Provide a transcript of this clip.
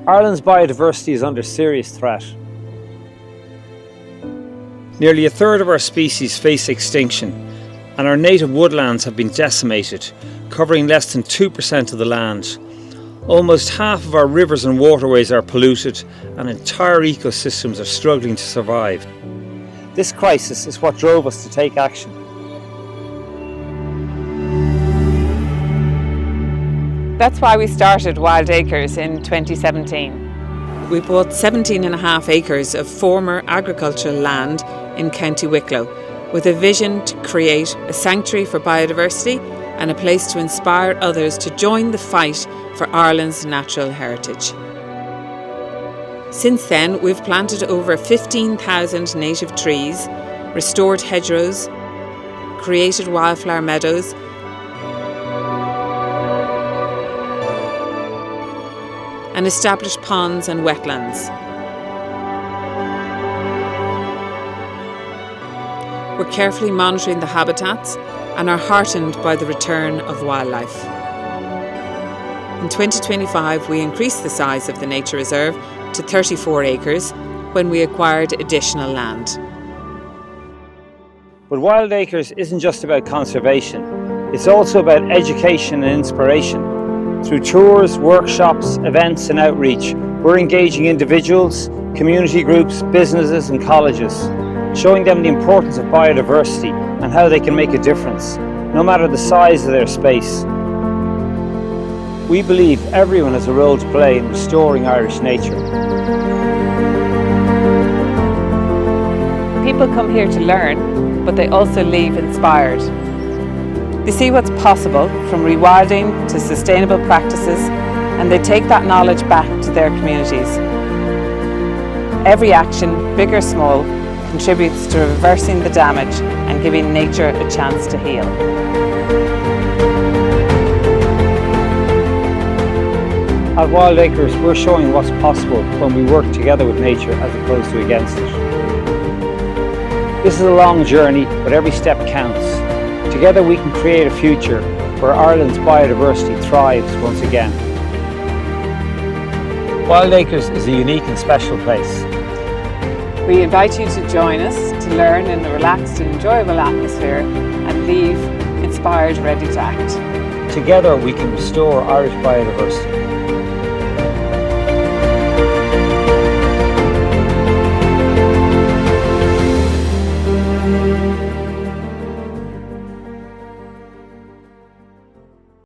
Ireland's biodiversity is under serious threat. Nearly a third of our species face extinction, and our native woodlands have been decimated, covering less than 2% of the land. Almost half of our rivers and waterways are polluted, and entire ecosystems are struggling to survive. This crisis is what drove us to take action. That's why we started Wildacres in 2017. We bought 17.5 acres of former agricultural land in County Wicklow with a vision to create a sanctuary for biodiversity and a place to inspire others to join the fight for Ireland's natural heritage. Since then, we've planted over 15,000 native trees, restored hedgerows, created wildflower meadows, and established ponds and wetlands. We're carefully monitoring the habitats and are heartened by the return of wildlife. In 2025, we increased the size of the nature reserve to 34 acres when we acquired additional land. But Wildacres isn't just about conservation, it's also about education and inspiration. Through tours, workshops, events and outreach, we're engaging individuals, community groups, businesses and colleges, showing them the importance of biodiversity and how they can make a difference, no matter the size of their space. We believe everyone has a role to play in restoring Irish nature. People come here to learn, but they also leave inspired. They see what's possible from rewilding to sustainable practices, and they take that knowledge back to their communities. Every action, big or small, contributes to reversing the damage and giving nature a chance to heal. At Wildacres, we're showing what's possible when we work together with nature as opposed to against it. This is a long journey, but every step counts. Together we can create a future where Ireland's biodiversity thrives once again. Wildacres is a unique and special place. We invite you to join us to learn in a relaxed and enjoyable atmosphere and leave inspired, ready to act. Together we can restore Irish biodiversity.